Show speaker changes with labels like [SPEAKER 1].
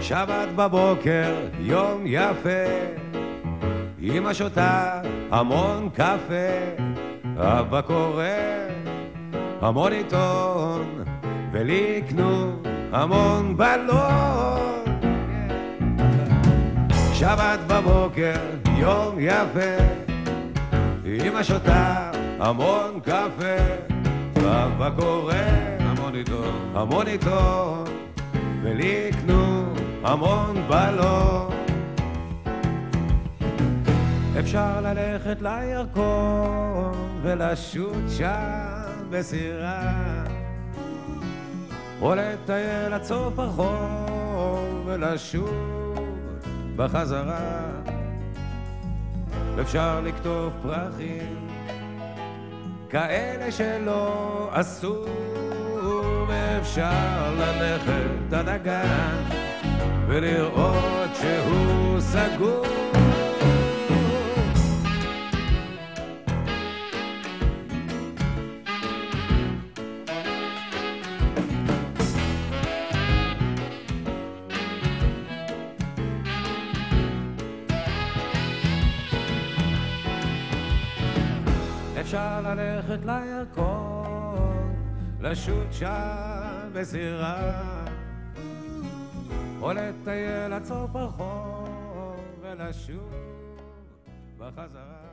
[SPEAKER 1] שבת בבוקר, יום יפה, אמא שותה המון קפה, אבא קורא המון עיתון, ולי יקנו המון בלון. שבת בבוקר, יום יפה, אמא שותה המון קפה, אבא קורא המון עיתון, ולי יקנו המון בלון. אפשר ללכת לירקון ולשוט שם בסירה, או לטייל עד סוף הרחוב ולשוב בחזרה. אפשר לכתוב פרחים כאלה שלא עשו, ואפשר ללכת עד הגן ולראות שהוא סגור. אפשר ללכת לירקון, לשוט שם בסירה, או לטייל עד סוף הרחוב ולשוב בחזרה.